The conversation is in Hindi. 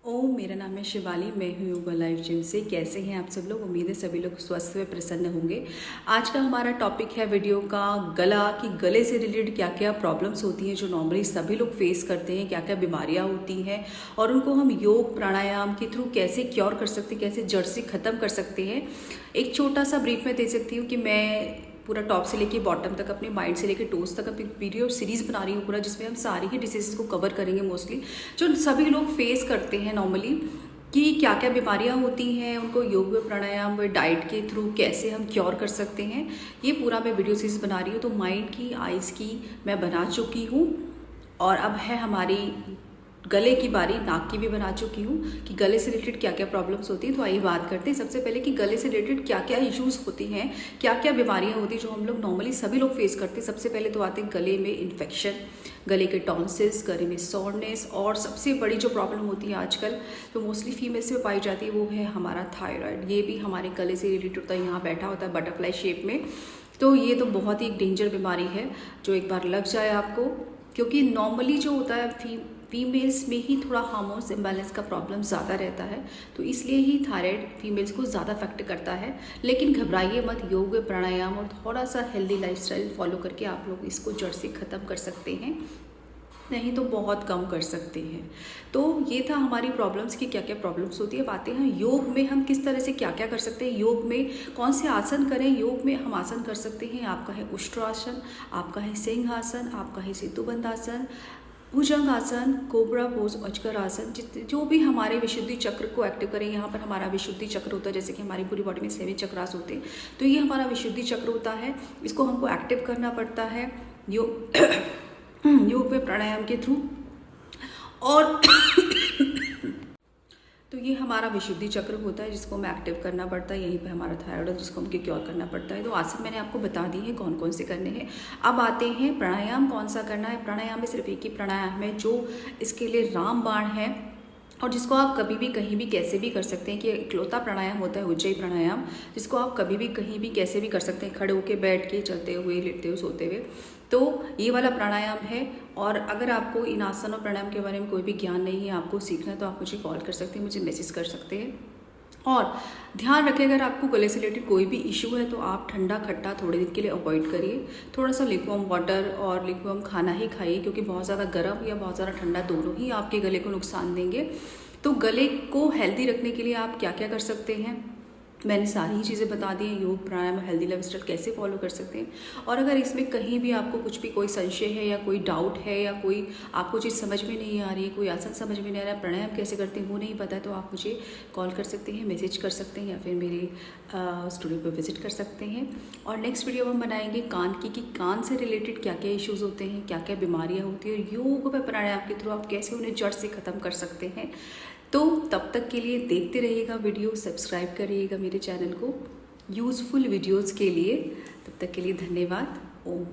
ओम, मेरा नाम है शिवाली। मैं हूँ योगा लाइफ जिम से। कैसे हैं आप सब लोग? उम्मीद है सभी लोग स्वस्थ व प्रसन्न होंगे। आज का हमारा टॉपिक है वीडियो का गला, कि गले से रिलेटेड क्या क्या प्रॉब्लम्स होती हैं जो नॉर्मली सभी लोग फेस करते हैं, क्या क्या बीमारियाँ होती हैं और उनको हम योग प्राणायाम के थ्रू कैसे क्योर कर सकते हैं, कैसे जड़ से ख़त्म कर सकते हैं। एक छोटा सा ब्रीफ में दे सकती हूँ कि मैं पूरा टॉप से लेके बॉटम तक, अपने माइंड से लेके टोज तक अपनी वीडियो सीरीज़ बना रही हूँ पूरा, जिसमें हम सारी ही डिसीज़ को कवर करेंगे मोस्टली, जो सभी लोग फेस करते हैं नॉर्मली, कि क्या क्या बीमारियाँ होती हैं, उनको योग व प्राणायाम व डाइट के थ्रू कैसे हम क्योर कर सकते हैं। ये पूरा मैं वीडियो सीरीज़ बना रही हूँ। तो माइंड की, आइज़ की मैं बना चुकी हूँ और अब है हमारी गले की बारी। नाक की भी बना चुकी हूँ कि गले से रिलेटेड क्या क्या प्रॉब्लम्स होती हैं। तो आइए बात करते हैं सबसे पहले कि गले से रिलेटेड क्या क्या इश्यूज होती हैं, क्या क्या बीमारियाँ होती हैं जो हम लोग नॉर्मली सभी लोग फेस करते हैं। सबसे पहले तो आते हैं गले में इन्फेक्शन, गले के टॉन्सिल्स, गले में सॉरनेस, और सबसे बड़ी जो प्रॉब्लम होती है आजकल जो मोस्टली फीमेल्स में पाई जाती है वो है हमारा थायराइड। ये भी हमारे गले से रिलेटेड होता है, यहाँ बैठा होता है बटरफ्लाई शेप में। तो ये तो बहुत ही डेंजर बीमारी है जो एक बार लग जाए आपको, क्योंकि नॉर्मली जो होता है फीमेल्स में ही थोड़ा हार्मोन्स इम्बैलेंस का प्रॉब्लम ज़्यादा रहता है, तो इसलिए ही थायराइड फीमेल्स को ज़्यादा अफेक्ट करता है। लेकिन घबराइए मत, योग प्राणायाम और थोड़ा सा हेल्दी लाइफस्टाइल फॉलो करके आप लोग इसको जड़ से ख़त्म कर सकते हैं, नहीं तो बहुत कम कर सकते हैं। तो ये था हमारी प्रॉब्लम्स की क्या क्या प्रॉब्लम्स होती है। अब आते हैं योग में हम किस तरह से क्या क्या कर सकते हैं। योग में कौन से आसन करें? योग में हम आसन कर सकते हैं, आपका है उष्ट्रासन, आपका है सिंहासन, आपका है सेतुबंध आसन, भुजंग आसन, कोबरा पोज, अजगर आसन, जो भी हमारे विशुद्धि चक्र को एक्टिव करें। यहाँ पर हमारा विशुद्धि चक्र होता है, जैसे कि हमारी पूरी बॉडी में 7 चक्रास होते हैं, तो ये हमारा विशुद्धि चक्र होता है। इसको हमको एक्टिव करना पड़ता है योग योग व प्राणायाम के थ्रू। और तो ये हमारा विशुद्धि चक्र होता है जिसको हमें एक्टिव करना पड़ता है। यहीं पे हमारा थायराइड है जिसको हमको क्योर करना पड़ता है। तो आसन मैंने आपको बता दी है कौन कौन से करने हैं। अब आते हैं प्राणायाम कौन सा करना है। प्राणायाम में सिर्फ एक ही प्राणायाम है जो इसके लिए रामबाण है और जिसको आप कभी भी कहीं भी कैसे भी कर सकते हैं। कि इकलौता प्राणायाम होता है उज्जयी प्राणायाम, जिसको आप कभी भी कहीं भी कैसे भी कर सकते हैं, खड़े होकर, बैठ के, चलते हुए, लेटते हुए, सोते हुए। तो ये वाला प्राणायाम है। और अगर आपको इन आसन और प्राणायाम के बारे में कोई भी ज्ञान नहीं है, आपको सीखना है, तो आप मुझे कॉल कर सकते हैं, मुझे मैसेज कर सकते हैं। और ध्यान रखें, अगर आपको गले से रिलेटेड कोई भी इशू है तो आप ठंडा खट्टा थोड़े दिन के लिए अवॉइड करिए। थोड़ा सा लिक्वम वाटर और लिक्वम खाना ही खाइए, क्योंकि बहुत ज़्यादा गर्म या बहुत ज़्यादा ठंडा दोनों ही आपके गले को नुकसान देंगे। तो गले को हेल्दी रखने के लिए आप क्या क्या कर सकते हैं, मैंने सारी ही चीज़ें बता दी हैं। योग प्राणायाम हेल्दी लाइफस्टाइल कैसे फॉलो कर सकते हैं। और अगर इसमें कहीं भी आपको कुछ भी कोई संशय है या कोई डाउट है या कोई आपको चीज़ समझ में नहीं आ रही है, कोई आसन समझ में नहीं आ रहा है, प्राणायाम कैसे करते हैं वो नहीं पता है, तो आप मुझे कॉल कर सकते हैं, मैसेज कर सकते हैं, या फिर मेरे स्टूडियो पर विजिट कर सकते हैं। और नेक्स्ट वीडियो हम बनाएंगे कान की, कि कान से रिलेटेड क्या क्या इश्यूज़ होते हैं, क्या क्या बीमारियाँ होती हैं, और योग व प्राणायाम के थ्रू आप कैसे उन्हें जड़ से ख़त्म कर सकते हैं। तो तब तक के लिए देखते रहिएगा वीडियो, सब्सक्राइब करिएगा मेरे चैनल को यूज़फुल वीडियोज़ के लिए। तब तक के लिए धन्यवाद। ओम।